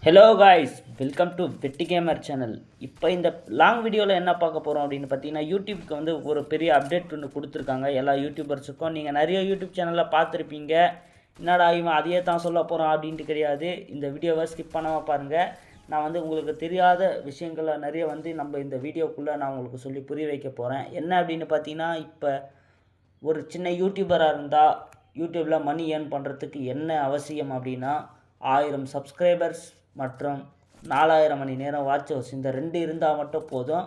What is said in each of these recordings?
Hello guys, welcome to வெட்டி gamer channel. இப்போ இந்த லாங் வீடியோவில் என்ன பார்க்க போகிறோம் அப்படின்னு பார்த்தீங்கன்னா, யூடியூப்க்கு வந்து ஒரு பெரிய அப்டேட் ஒன்று கொடுத்துருக்காங்க எல்லா யூடியூபர்ஸுக்கும். நீங்கள் நிறைய யூடியூப் சேனலில் பார்த்துருப்பீங்க. என்னடா இவன் அதையே தான் சொல்ல போகிறான் அப்படின்ட்டு கிடையாது. இந்த வீடியோவை ஸ்கிப் பண்ணாமல் பாருங்கள். நான் வந்து உங்களுக்கு தெரியாத விஷயங்களை நிறைய வந்து நம்ம இந்த வீடியோக்குள்ளே நான் உங்களுக்கு சொல்லி புரிய வைக்க போகிறேன். என்ன அப்படின்னு பார்த்தீங்கன்னா, இப்போ ஒரு சின்ன யூடியூபராக இருந்தால் யூடியூப்பில் மணி ஏர்ன் பண்ணுறதுக்கு என்ன அவசியம் அப்படின்னா, 1000 சப்ஸ்கிரைபர்ஸ் மற்றும் 4000 மணி நேரம் வாட்ச் ஹவர்ஸ், இந்த 2 இருந்தால் மட்டும் போதும்.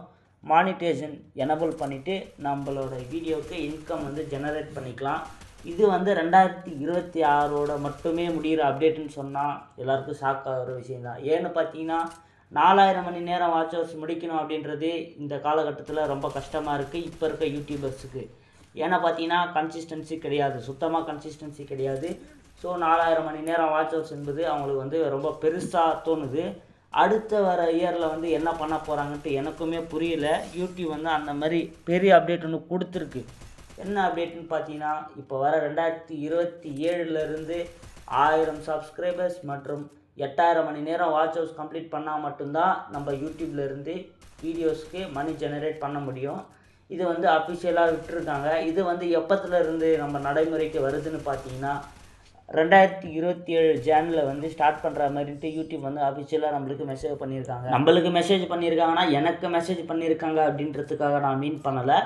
மானிட்டேஷன் எனபிள் பண்ணிவிட்டு நம்மளோட வீடியோவுக்கு இன்கம் வந்து ஜெனரேட் பண்ணிக்கலாம். இது வந்து 2026 மட்டுமே முடிகிற அப்டேட்டுன்னு சொன்னால் எல்லாருக்கும் ஷாக் ஆகிற விஷயந்தான். ஏன்னு பார்த்தீங்கன்னா, 4000 மணி நேரம் வாட்ச் ஹவர்ஸ் முடிக்கணும் அப்படின்றது இந்த காலகட்டத்தில் ரொம்ப கஷ்டமாக இருக்குது இப்போ இருக்க யூடியூபர்ஸுக்கு. ஏன்னா பார்த்தீங்கன்னா கன்சிஸ்டன்சி கிடையாது, சுத்தமாக கன்சிஸ்டன்சி கிடையாது. ஸோ 4000 மணி நேரம் வாட்ச் ஹவர்ஸ் என்பது அவங்களுக்கு வந்து ரொம்ப பெருசாக தோணுது. அடுத்த வர இயரில் வந்து என்ன பண்ண போகிறாங்கன்ட்டு எனக்குமே புரியல. யூடியூப் வந்து அந்த மாதிரி பெரிய அப்டேட் ஒன்று கொடுத்துருக்கு. என்ன அப்டேட்னு பார்த்தீங்கன்னா, இப்போ வர 2027 1000 சப்ஸ்கிரைபர்ஸ் மற்றும் 8000 மணி நேரம் வாட்ச் ஹவர்ஸ் கம்ப்ளீட் பண்ணால் மட்டும்தான் நம்ம யூடியூப்லேருந்து வீடியோஸ்க்கு மணி ஜெனரேட் பண்ண முடியும். இது வந்து அஃபிஷியலாக விட்டுருக்காங்க. இது வந்து எப்போத்துலேருந்து நம்ம நடைமுறைக்கு வருதுன்னு பார்த்தீங்கன்னா, 2027 ஜானில் வந்து ஸ்டார்ட் பண்ணுற மாதிரிட்டு யூடியூப் வந்து அஃபிஷியலாக நம்மளுக்கு மெசேஜ் பண்ணியிருக்காங்கன்னா எனக்கு மெசேஜ் பண்ணியிருக்காங்க அப்படின்றதுக்காக நான் மீன் பண்ணலை.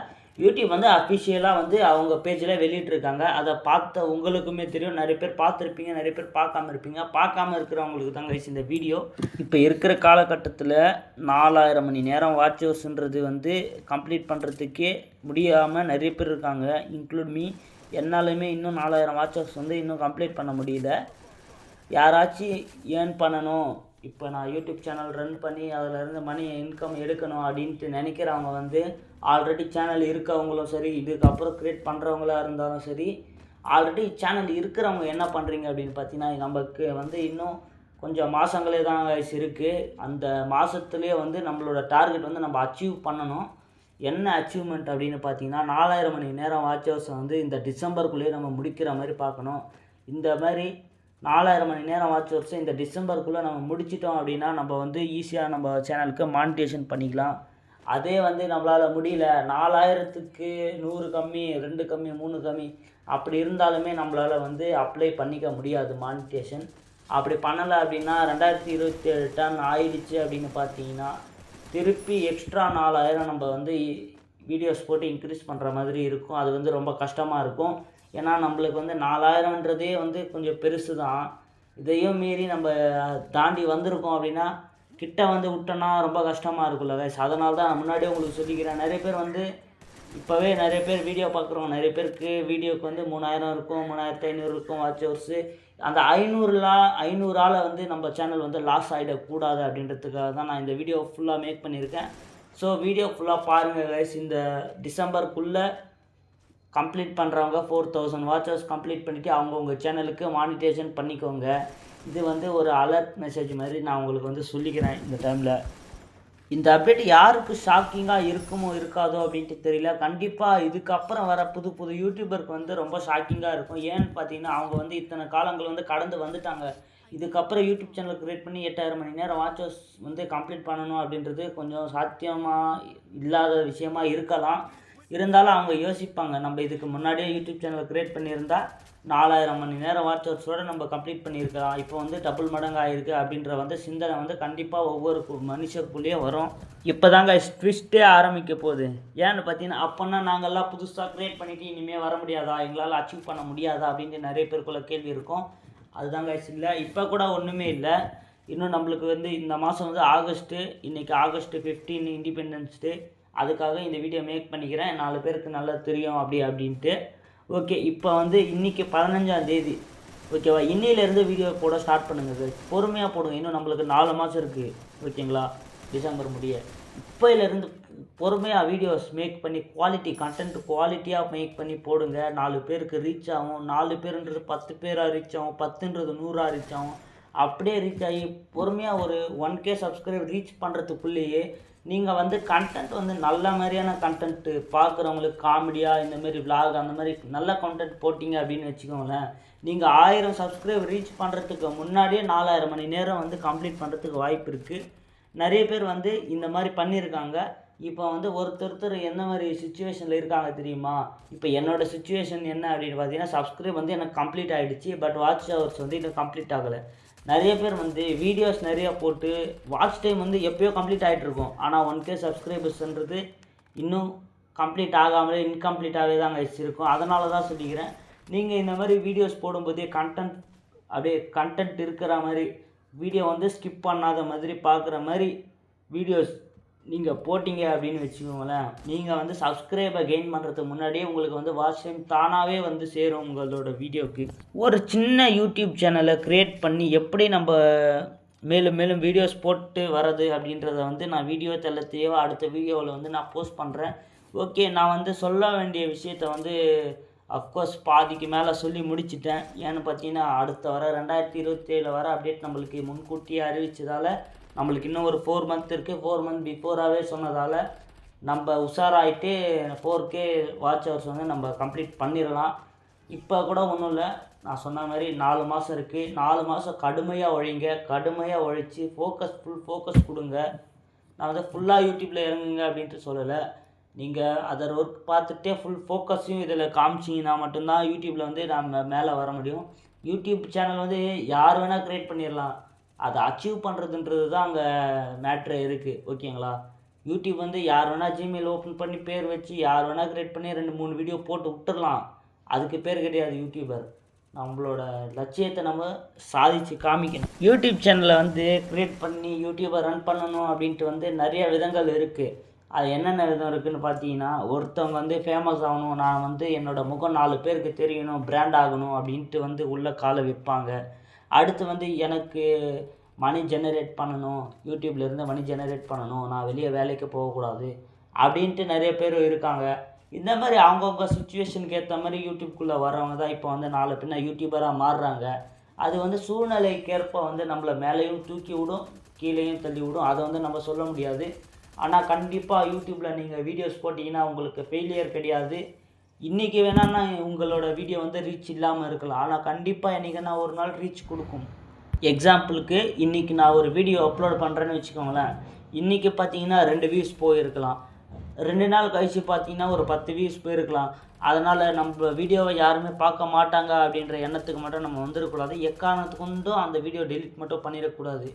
யூடியூப் வந்து அஃபிஷியலாக வந்து அவங்க பேஜில் வெளியிட்ருக்காங்க. அதை பார்த்த உங்களுக்குமே தெரியும். நிறைய பேர் பார்த்துருப்பீங்க, நிறைய பேர் பார்க்காம இருப்பீங்க. பார்க்காம இருக்கிறவங்களுக்கு தாங்க இந்த வீடியோ. இப்போ இருக்கிற காலகட்டத்தில் 4000 மணி நேரம் வாட்ச் ஹவர்ஸ்ன்றது வந்து கம்ப்ளீட் பண்ணுறதுக்கே முடியாமல் நிறைய பேர் இருக்காங்க, இன்க்ளூட் மீ. என்னாலுமே இன்னும் 4000 வாட்ச் ஹவர்ஸ் வந்து இன்னும் கம்ப்ளீட் பண்ண முடியல. யாராச்சும் ஏர்ன் பண்ணணும், இப்போ நான் யூடியூப் சேனல் ரன் பண்ணி அதிலேருந்து மணி இன்கம் எடுக்கணும் அப்படின்ட்டு நினைக்கிறவங்க வந்து ஆல்ரெடி சேனல் இருக்கவங்களும் சரி, இதுக்கப்புறம் க்ரியேட் பண்ணுறவங்களாக இருந்தாலும் சரி, ஆல்ரெடி சேனல் இருக்கிறவங்க என்ன பண்ணுறீங்க அப்படின்னு பார்த்தீங்கன்னா, நமக்கு வந்து இன்னும் கொஞ்சம் மாதங்களே தான் இருக்குது. அந்த மாதத்துலேயே வந்து நம்மளோட டார்கெட் வந்து நம்ம அச்சீவ் பண்ணணும். என்ன அச்சீவ்மெண்ட் அப்படின்னு பார்த்தீங்கன்னா, 4000 மணி நேரம் வாட்ச் ஹவர்ஸை வந்து இந்த டிசம்பருக்குள்ளேயே நம்ம முடிக்கிற மாதிரி பார்க்கணும். இந்த மாதிரி 4000 மணி நேரம் வாட்ச் ஹவர்ஸை இந்த டிசம்பருக்குள்ளே நம்ம முடிச்சிட்டோம் அப்படின்னா நம்ம வந்து ஈஸியாக நம்ம சேனலுக்கு மானிட்டேஷன் பண்ணிக்கலாம். அதே வந்து நம்மளால் முடியல, 4000க்கு 100 கம்மி, 2 கம்மி, 3 கம்மி அப்படி இருந்தாலுமே நம்மளால் வந்து அப்ளை பண்ணிக்க முடியாது மானிட்டேஷன். அப்படி பண்ணலை அப்படின்னா 2027 டன் ஆயிடுச்சு அப்படின்னு பார்த்தீங்கன்னா, திருப்பி எக்ஸ்ட்ரா 4000 நம்ம வந்து வீடியோஸ் போட்டு இன்க்ரீஸ் பண்ணுற மாதிரி இருக்கும். அது வந்து ரொம்ப கஷ்டமாக இருக்கும். ஏன்னா நம்மளுக்கு வந்து 4000ன்றதே வந்து கொஞ்சம் பெருசு தான். இதையும் மீறி நம்ம தாண்டி வந்திருக்கோம் அப்படின்னா கிட்ட வந்து விட்டோன்னா ரொம்ப கஷ்டமாக இருக்கும்ல கைஸ். அதனால தான் நான் முன்னாடியே உங்களுக்கு சொல்லிக்கிறேன். நிறைய பேர் வந்து இப்போவே நிறைய பேர் வீடியோ பார்க்குறவங்க நிறைய பேருக்கு வீடியோக்கு வந்து 3000 இருக்கும், 3500 இருக்கும் வாட்ச் ஹவர்ஸு. அந்த 500ஆல் வந்து நம்ம சேனல் வந்து லாஸ் ஆகிடக்கூடாது அப்படின்றதுக்காக தான் நான் இந்த வீடியோ ஃபுல்லாக மேக் பண்ணியிருக்கேன். ஸோ வீடியோ ஃபுல்லாக பாருங்கள் கைஸ். இந்த டிசம்பருக்குள்ளே கம்ப்ளீட் பண்ணுறவங்க 4000 வாட்ச் ஹவர்ஸ் கம்ப்ளீட் பண்ணிவிட்டு அவங்கவுங்க சேனலுக்கு மானிட்டேஷன் பண்ணிக்கோங்க. இது வந்து ஒரு அலர்ட் மெசேஜ் மாதிரி நான் உங்களுக்கு வந்து சொல்லிக்கிறேன் இந்த டைமில். இந்த அப்டேட் யாருக்கு ஷாக்கிங்காக இருக்குமோ இருக்காதோ அப்படின்ட்டு தெரியல. கண்டிப்பாக இதுக்கப்புறம் வர புது புது யூடியூபருக்கு வந்து ரொம்ப ஷாக்கிங்காக இருக்கும். ஏன்னு பார்த்தீங்கன்னா, அவங்க வந்து இத்தனை காலங்கள் வந்து கடந்து வந்துட்டாங்க. இதுக்கப்புறம் யூடியூப் சேனல் க்ரியேட் பண்ணி 8000 மணி நேரம் வாட்ச் ஹவர்ஸ் வந்து கம்ப்ளீட் பண்ணணும் அப்படின்றது கொஞ்சம் சாத்தியமாக இல்லாத விஷயமா இருக்கலாம். இருந்தாலும் அவங்க யோசிப்பாங்க, நம்ம இதுக்கு முன்னாடியே யூடியூப் சேனல் க்ரியேட் பண்ணியிருந்தால் 4000 மணி நேரம் வாட்ச் ஹவர்ஸோடு நம்ம கம்ப்ளீட் பண்ணியிருக்கலாம். இப்போ வந்து டபுள் மடங்கு ஆகிருக்கு அப்படின்ற வந்து சிந்தனை வந்து கண்டிப்பாக ஒவ்வொரு மனுஷருக்குள்ளேயே வரும். இப்போ தாங்க ட்விஸ்ட்டே ஆரம்பிக்க போகுது. ஏன்னு பார்த்தீங்கன்னா, அப்போன்னா நாங்கள்லாம் புதுசாக க்ரியேட் பண்ணிவிட்டு இனிமேல் வர முடியாதா, எங்களால் அச்சீவ் பண்ண முடியாதா அப்படின்ட்டு நிறைய பேருக்குள்ள கேள்வி இருக்கும். அதுதாங்க இல்லை, இப்போ கூட ஒன்றுமே இல்லை. இன்னும் நம்மளுக்கு வந்து இந்த மாதம் வந்து ஆகஸ்ட்டு, இன்றைக்கி ஆகஸ்ட் 15 இண்டிபெண்டன்ஸ் டே. அதுக்காக இந்த வீடியோ மேக் பண்ணிக்கிறேன், 4 பேருக்கு நல்லா தெரியும் அப்படின்ட்டு. ஓகே, இப்போ வந்து இன்றைக்கி 15ஆம் தேதி, ஓகேவா? இன்னிலேருந்து வீடியோ போட ஸ்டார்ட் பண்ணுங்கள். பொறுமையாக போடுங்க, இன்னும் நம்மளுக்கு 4 மாதம் இருக்குது, ஓகேங்களா? டிசம்பர் முடிய. இப்போலேருந்து பொறுமையாக வீடியோஸ் மேக் பண்ணி கண்டென்ட் குவாலிட்டியாக மேக் பண்ணி போடுங்க. 4 பேருக்கு ரீச் ஆகும். 4 பேருன்றது 10 பேராக ரீச் ஆகும், 10ன்றது 100ஆக ரீச் ஆகும். அப்படியே ரீச் ஆகி பொறுமையாக ஒரு 1K சப்ஸ்கிரைப் ரீச் பண்ணுறதுக்குள்ளேயே நீங்கள் வந்து கண்டென்ட் வந்து நல்ல மாதிரியான கண்டென்ட்டு பார்க்குறவங்களுக்கு காமெடியாக இந்தமாரி விலாக் அந்த மாதிரி நல்ல கண்டென்ட் போட்டிங்க அப்படின்னு வச்சுக்கோங்களேன், நீங்கள் 1000 சப்ஸ்கிரைப் ரீச் பண்ணுறதுக்கு முன்னாடியே 4000 மணி நேரம் வந்து கம்ப்ளீட் பண்ணுறதுக்கு வாய்ப்பு இருக்குது. நிறைய பேர் வந்து இந்த மாதிரி பண்ணியிருக்காங்க. இப்போ வந்து ஒருத்தர் எந்த மாதிரி சுச்சுவேஷனில் இருக்காங்க தெரியுமா? இப்போ என்னோடய சுச்சுவேஷன் என்ன அப்படின்னு பார்த்தீங்கன்னா, சப்ஸ்கிரைப் வந்து எனக்கு கம்ப்ளீட் ஆகிடுச்சு. பட் வாட்ச் ஹவர்ஸ் வந்து இன்னும் கம்ப்ளீட் ஆகலை. நிறைய பேர் வந்து வீடியோஸ் நிறையா போட்டு வாட்ச் டைம் வந்து எப்போயோ கம்ப்ளீட் ஆகிட்ருக்கும். ஆனால் 1K சப்ஸ்கிரைபர்ஸ்ன்றது இன்னும் கம்ப்ளீட் ஆகாமலே இன்கம்ப்ளீட்டாகவே தான் இருக்கும். அதனால தான் சொல்லிக்கிறேன், நீங்கள் இந்த மாதிரி வீடியோஸ் போடும்போதே கண்டென்ட் இருக்கிற மாதிரி வீடியோ வந்து ஸ்கிப் பண்ணாத மாதிரி பார்க்குற மாதிரி வீடியோஸ் நீங்கள் போட்டிங்க அப்படின்னு வச்சுக்கோங்களேன், நீங்கள் வந்து சப்ஸ்கிரைபை கெயின் பண்ணுறதுக்கு முன்னாடியே உங்களுக்கு வந்து வாட்ச் டைம் தானாகவே வந்து சேரும் உங்களோட வீடியோவுக்கு. ஒரு சின்ன யூடியூப் சேனலை க்ரியேட் பண்ணி எப்படி நம்ம மேலும் மேலும் வீடியோஸ் போட்டு வர்றது அப்படின்றத வந்து நான் வீடியோ தெளிவாக அடுத்த வீடியோவில் வந்து நான் போஸ்ட் பண்ணுறேன். ஓகே, நான் வந்து சொல்ல வேண்டிய விஷயத்த வந்து அஃப்கோர்ஸ் பாதிக்கு மேலே சொல்லி முடிச்சிட்டேன். ஏன்னு பார்த்தீங்கன்னா, அடுத்த வர 2027 வர அப்டேட் நம்மளுக்கு முன்கூட்டியே அறிவிச்சதால் நம்மளுக்கு இன்னும் ஒரு 4 மந்த் இருக்குது. 4 மந்த் பிஃபோராகவே சொன்னதால் நம்ம உஷாராயிட்டு 4K வாட்ச் ஹவர்ஸ் வந்து நம்ம கம்ப்ளீட் பண்ணிடலாம். இப்போ கூட ஒன்றும் இல்லை, நான் சொன்ன மாதிரி 4 மாதம் இருக்குது. 4 மாதம் கடுமையாக உழைங்க, கடுமையாக உழைச்சி ஃபுல் ஃபோக்கஸ் கொடுங்க. நான் வந்து ஃபுல்லாக யூடியூப்பில் இறங்குங்க அப்படின்ட்டு சொல்லலை. நீங்கள் அதர் ஒர்க் பார்த்துட்டே ஃபுல் ஃபோக்கஸையும் இதில் காமிச்சிங்கன்னா மட்டும்தான் யூடியூப்பில் வந்து நம்ம மேலே வர முடியும். யூடியூப் சேனல் வந்து யார் வேணால் க்ரியேட் பண்ணிடலாம். அதை அச்சீவ் பண்ணுறதுன்றது தான் அங்கே மேட்ரு இருக்குது. ஓகேங்களா? யூடியூப் வந்து யார் வேணால் ஜிமெயில் ஓப்பன் பண்ணி பேர் வச்சு யார் வேணால் க்ரியேட் பண்ணி 2-3 வீடியோ போட்டு விட்டுடலாம். அதுக்கு பேர் கிடையாது யூடியூபர். நம்மளோட லட்சியத்தை நம்ம சாதித்து காமிக்கணும். யூடியூப் சேனலை வந்து க்ரியேட் பண்ணி யூடியூபை ரன் பண்ணணும் அப்படின்ட்டு வந்து நிறைய விதங்கள் இருக்குது. அது என்னென்ன விதம் இருக்குதுன்னு பார்த்தீங்கன்னா, ஒருத்தவங்க வந்து ஃபேமஸ் ஆகணும், நான் வந்து என்னோடய முகம் 4 பேருக்கு தெரியணும், பிராண்ட் ஆகணும் அப்படின்ட்டு வந்து உள்ள காலை வைப்பாங்க. அடுத்து வந்து எனக்கு மணி ஜெனரேட் பண்ணணும், யூடியூப்லேருந்து மணி ஜெனரேட் பண்ணணும், நான் வெளியே வேலைக்கு போகக்கூடாது அப்படின்ட்டு நிறைய பேர் இருக்காங்க. இந்த மாதிரி அவங்கவுங்க சுச்சுவேஷனுக்கு ஏற்ற மாதிரி யூடியூப்குள்ளே வரவங்க தான் இப்போ வந்து 4 பின்ன யூடியூபராக மாறுறாங்க. அது வந்து சூழ்நிலைக்கேற்ப வந்து நம்மளை மேலேயும் தூக்கி விடும், கீழேயும் தள்ளி விடும். அதை வந்து நம்ம சொல்ல முடியாது. ஆனால் கண்டிப்பாக யூடியூப்பில் நீங்கள் வீடியோஸ் போட்டிங்கன்னா உங்களுக்கு ஃபெயிலியர் கிடையாது. இன்றைக்கி வேணான்னா உங்களோட வீடியோ வந்து ரீச் இல்லாமல் இருக்கலாம், ஆனால் கண்டிப்பாக என்றைக்குன்னா ஒரு நாள் ரீச் கொடுக்கும். எக்ஸாம்பிளுக்கு இன்றைக்கி நான் ஒரு வீடியோ அப்லோட் பண்ணுறேன்னு வச்சுக்கோங்களேன், இன்றைக்கி பார்த்தீங்கன்னா 2 வியூஸ் போயிருக்கலாம், 2 நாள் கழித்து பார்த்தீங்கன்னா ஒரு 10 வியூஸ் போயிருக்கலாம். அதனால் நம்ம வீடியோவை யாருமே பார்க்க மாட்டாங்க அப்படின்ற எண்ணத்துக்கு மட்டும் நம்ம வந்துடக்கூடாது. எக்காரணத்துக்கு கொண்டும் அந்த வீடியோ டெலிட் மட்டும் பண்ணிடக்கூடாது.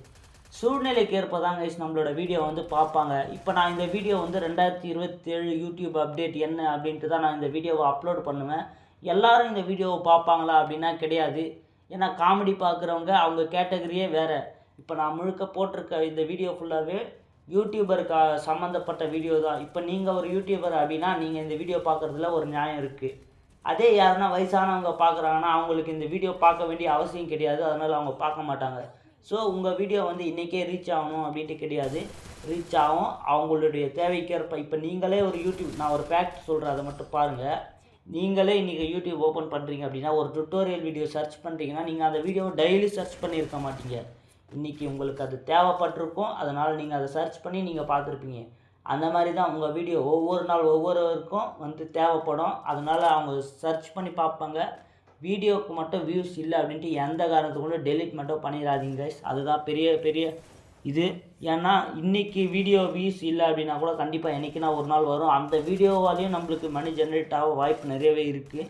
சூழ்நிலைக்கு ஏற்ப தான் கைஸ் நம்மளோட வீடியோ வந்து பார்ப்பாங்க. இப்போ நான் இந்த வீடியோ வந்து 2027 யூடியூப் அப்டேட் என்ன அப்படின்ட்டு தான் நான் இந்த வீடியோவை அப்லோட் பண்ணுவேன். எல்லோரும் இந்த வீடியோவை பார்ப்பாங்களா அப்படின்னா கிடையாது. ஏன்னா காமெடி பார்க்குறவங்க அவங்க கேட்டகரியே வேறு. இப்போ நான் முழுக்க போட்டிருக்க இந்த வீடியோ ஃபுல்லாகவே யூடியூபருக்கு சம்மந்தப்பட்ட வீடியோ தான். இப்போ நீங்கள் ஒரு யூடியூபர் அப்படின்னா நீங்கள் இந்த வீடியோ பார்க்குறதுல ஒரு நியாயம் இருக்குது. அதே யாருன்னா வயசானவங்க பார்க்குறாங்கன்னா அவங்களுக்கு இந்த வீடியோ பார்க்க வேண்டிய அவசியம் கிடையாது, அதனால் அவங்க பார்க்க மாட்டாங்க. ஸோ உங்கள் வீடியோ வந்து இன்றைக்கே ரீச் ஆகணும் அப்படின்ட்டு கிடையாது, ரீச் ஆகும் அவங்களுடைய தேவைக்கேற்ப. இப்போ நீங்களே ஒரு யூடியூப், நான் ஒரு ஃபேக்ட் சொல்கிறேன், அதை மட்டும் பாருங்கள். நீங்களே இன்றைக்கி யூடியூப் ஓப்பன் பண்ணுறீங்க அப்படின்னா ஒரு டுட்டோரியல் வீடியோ சர்ச் பண்ணுறீங்கன்னா நீங்கள் அந்த வீடியோவை டெய்லி சர்ச் பண்ணியிருக்க மாட்டீங்க. இன்றைக்கி உங்களுக்கு அது தேவைப்பட்டிருக்கும், அதனால் நீங்கள் அதை சர்ச் பண்ணி நீங்கள் பார்த்துருப்பீங்க. அந்த மாதிரி தான் உங்கள் வீடியோ ஒவ்வொரு நாள் ஒவ்வொருவருக்கும் வந்து தேவைப்படும். அதனால் அவங்க சர்ச் பண்ணி பார்ப்பாங்க. வீடியோவுக்கு மட்டும் வியூஸ் இல்லை அப்படின்ட்டு எந்த காரணத்துக்குள்ள டெலிட் மட்டும் பண்ணிடாதீங்க கைஸ். அதுதான் பெரிய இது. ஏன்னா இன்றைக்கி வீடியோ வியூஸ் இல்லை அப்படின்னா கூட கண்டிப்பாக என்றைக்குனா ஒரு நாள் வரும். அந்த வீடியோவாலேயும் நம்மளுக்கு மணி ஜென்ரேட் ஆக வாய்ப்பு நிறையவே இருக்குது.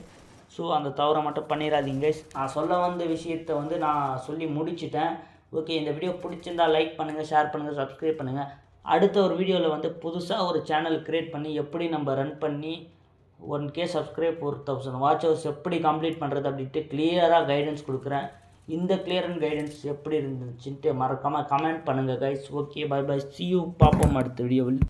ஸோ அந்த தவறை மட்டும் பண்ணிடாதீங்க கைஸ். நான் சொல்ல வந்த விஷயத்தை வந்து நான் சொல்லி முடிச்சிட்டேன். ஓகே, இந்த வீடியோ பிடிச்சிருந்தால் லைக் பண்ணுங்கள், ஷேர் பண்ணுங்கள், சப்ஸ்கிரைப் பண்ணுங்கள். அடுத்த ஒரு வீடியோவில் வந்து புதுசாக ஒரு சேனல் க்ரியேட் பண்ணி எப்படி நம்ம ரன் பண்ணி 1K சப்ஸ்கிரைப் 4000 வாட்ச் ஹவர்ஸ் எப்படி கம்ப்ளீட் பண்ணுறது அப்படின்ட்டு கிளியராக கைடன்ஸ் கொடுக்குறேன். இந்த கிளியர் அண்ட் கைடன்ஸ் எப்படி இருந்துச்சுன்ட்டு மறக்காமல் கமெண்ட் பண்ணுங்கள் guys. Okay, bye bye, see you, பார்ப்போம் அடுத்த வீடியோவில்.